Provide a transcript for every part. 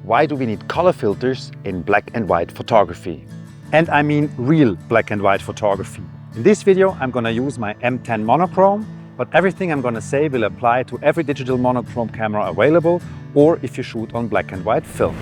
Why do we need color filters in black and white photography? And I mean real black and white photography. In this video, I'm going to use my M10 monochrome, but everything I'm going to say will apply to every digital monochrome camera available, or if you shoot on black and white film.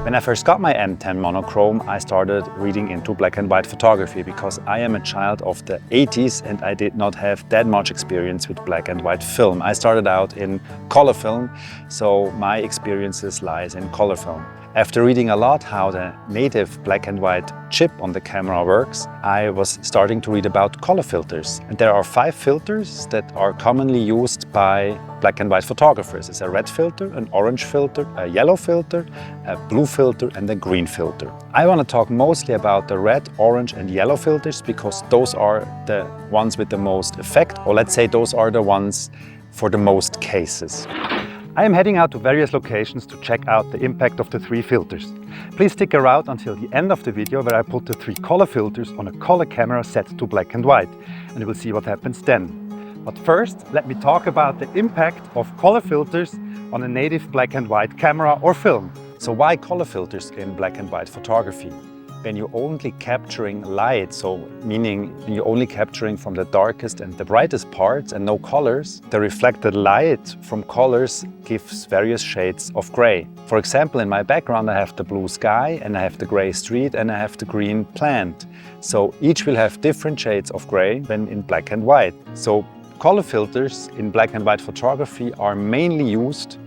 When I first got my M10 monochrome, I started reading into black and white photography because I am a child of the 80s and I did not have that much experience with black and white film. I started out in color film, so my experiences lies in color film. After reading a lot how the native black and white chip on the camera works, I was starting to read about color filters. And there are 5 filters that are commonly used by black and white photographers. It's a red filter, an orange filter, a yellow filter, a blue filter and a green filter. I want to talk mostly about the red, orange and yellow filters because those are the ones with the most effect, or let's say those are the ones for the most cases. I am heading out to various locations to check out the impact of the 3 filters. Please stick around until the end of the video where I put the 3 color filters on a color camera set to black and white, and you will see what happens then. But first, let me talk about the impact of color filters on a native black and white camera or film. So why color filters in black and white photography? When you're only capturing light, so meaning you're only capturing from the darkest and the brightest parts and no colors, the reflected light from colors gives various shades of gray. For example, in my background I have the blue sky and I have the gray street and I have the green plant. So each will have different shades of gray when in black and white. So color filters in black and white photography are mainly used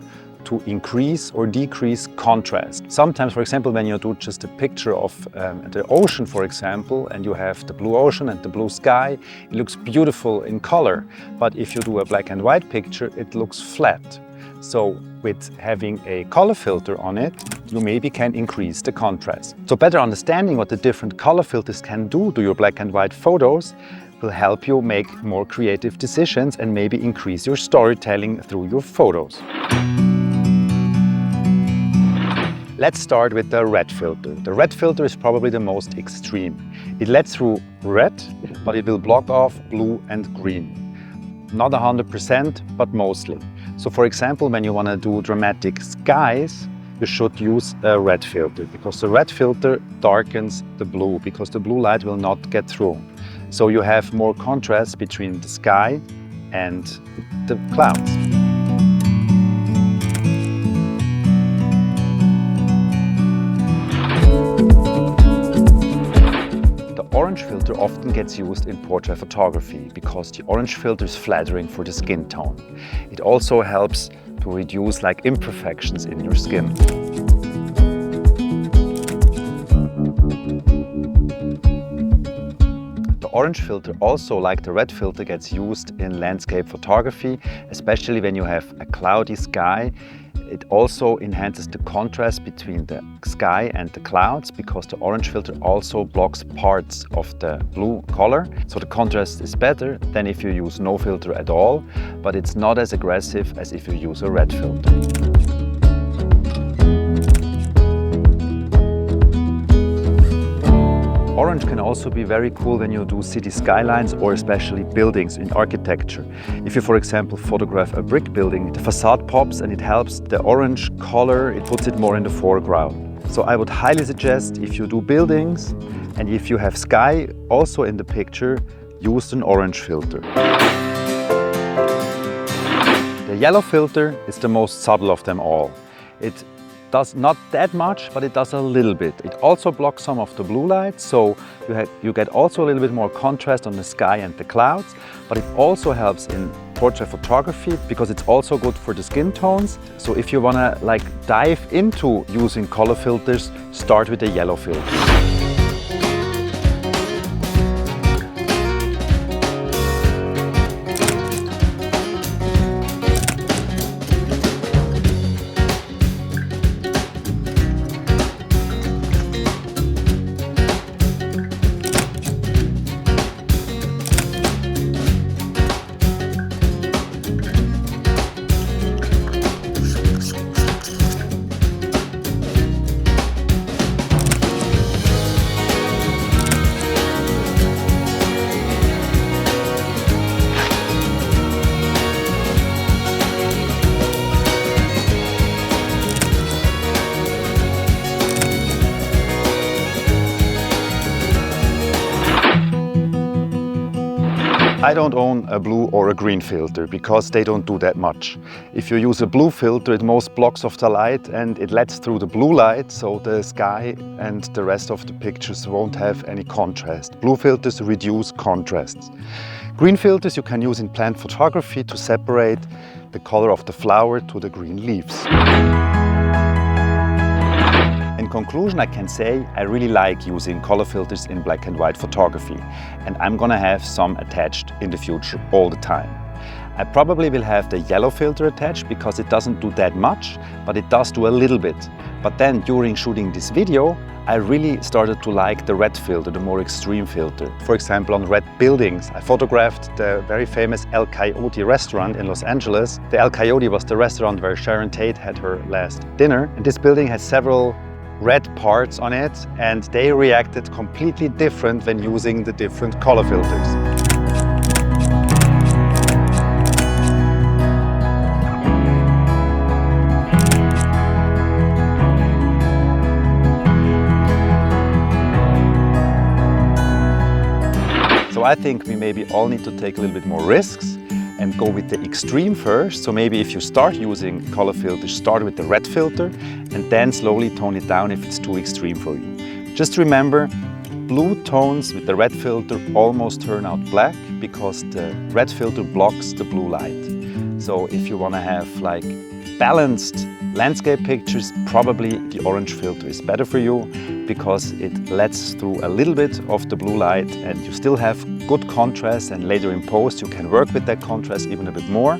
to increase or decrease contrast. Sometimes, for example, when you do just a picture of the ocean, for example, and you have the blue ocean and the blue sky, it looks beautiful in color. But if you do a black and white picture, it looks flat. So with having a color filter on it, you maybe can increase the contrast. So better understanding what the different color filters can do to your black and white photos will help you make more creative decisions and maybe increase your storytelling through your photos. Let's start with the red filter. The red filter is probably the most extreme. It lets through red, but it will block off blue and green. Not 100%, but mostly. So for example, when you want to do dramatic skies, you should use a red filter because the red filter darkens the blue because the blue light will not get through. So you have more contrast between the sky and the clouds. Orange filter often gets used in portrait photography because the orange filter is flattering for the skin tone. It also helps to reduce imperfections in your skin. The orange filter also, like the red filter, gets used in landscape photography, especially when you have a cloudy sky. It also enhances the contrast between the sky and the clouds because the orange filter also blocks parts of the blue color. So the contrast is better than if you use no filter at all, but it's not as aggressive as if you use a red filter. Orange can also be very cool when you do city skylines or especially buildings in architecture. If you, for example, photograph a brick building, the facade pops and it helps the orange color, it puts it more in the foreground. So I would highly suggest if you do buildings and if you have sky also in the picture, use an orange filter. The yellow filter is the most subtle of them all. It does not that much, but it does a little bit. It also blocks some of the blue light, so you get also a little bit more contrast on the sky and the clouds, but it also helps in portrait photography because it's also good for the skin tones. So if you want to dive into using color filters, start with the yellow filter. I don't own a blue or a green filter because they don't do that much. If you use a blue filter, it most blocks off the light and it lets through the blue light, so the sky and the rest of the pictures won't have any contrast. Blue filters reduce contrasts. Green filters you can use in plant photography to separate the color of the flower to the green leaves. In conclusion, I can say I really like using color filters in black and white photography, and I'm gonna have some attached in the future all the time. I probably will have the yellow filter attached because it doesn't do that much, but it does do a little bit. But then during shooting this video, I really started to like the red filter, the more extreme filter. For example, on red buildings, I photographed the very famous El Coyote restaurant in Los Angeles. The El Coyote was the restaurant where Sharon Tate had her last dinner. And this building has several red parts on it, and they reacted completely different when using the different color filters. So I think we maybe all need to take a little bit more risks and go with the extreme first. So maybe if you start using color filters, start with the red filter and then slowly tone it down if it's too extreme for you. Just remember, blue tones with the red filter almost turn out black because the red filter blocks the blue light. So if you want to have like balanced landscape pictures, probably the orange filter is better for you because it lets through a little bit of the blue light and you still have good contrast, and later in post you can work with that contrast even a bit more.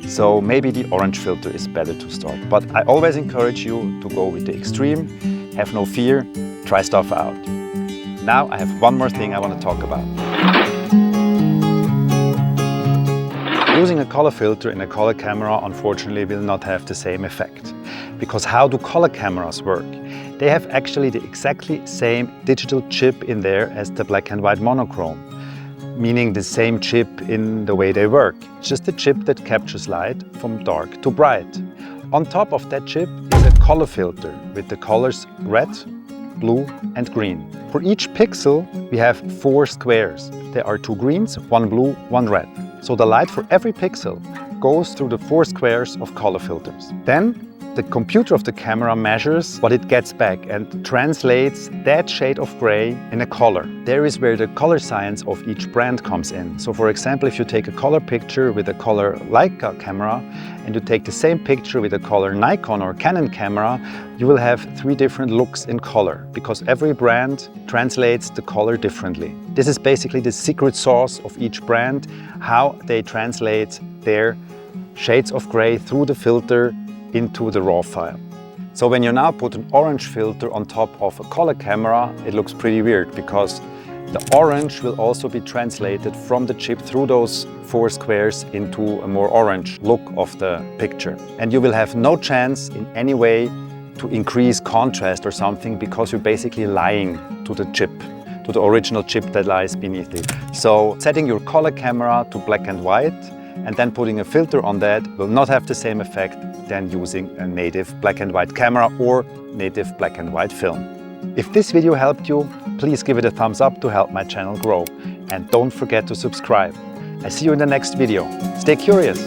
So maybe the orange filter is better to start. But I always encourage you to go with the extreme. Have no fear, try stuff out. Now I have one more thing I want to talk about. Using a color filter in a color camera unfortunately will not have the same effect. Because how do color cameras work? They have actually the exactly same digital chip in there as the black and white monochrome, meaning the same chip in the way they work. It's just a chip that captures light from dark to bright. On top of that chip is a color filter with the colors red, blue and green. For each pixel we have 4 squares. There are 2 greens, 1 blue, 1 red. So the light for every pixel goes through the 4 squares of color filters. Then the computer of the camera measures what it gets back and translates that shade of gray in a color. There is where the color science of each brand comes in. So for example, if you take a color picture with a color LEICA camera and you take the same picture with a color Nikon or Canon camera, you will have 3 different looks in color because every brand translates the color differently. This is basically the secret sauce of each brand, how they translate their shades of gray through the filter into the raw file. So when you now put an orange filter on top of a color camera, it looks pretty weird because the orange will also be translated from the chip through those 4 squares into a more orange look of the picture. And you will have no chance in any way to increase contrast or something because you're basically lying to the chip, to the original chip that lies beneath it. So setting your color camera to black and white and then putting a filter on that will not have the same effect than using a native black and white camera or native black and white film. If this video helped you, please give it a thumbs up to help my channel grow. And don't forget to subscribe. I see you in the next video. Stay curious.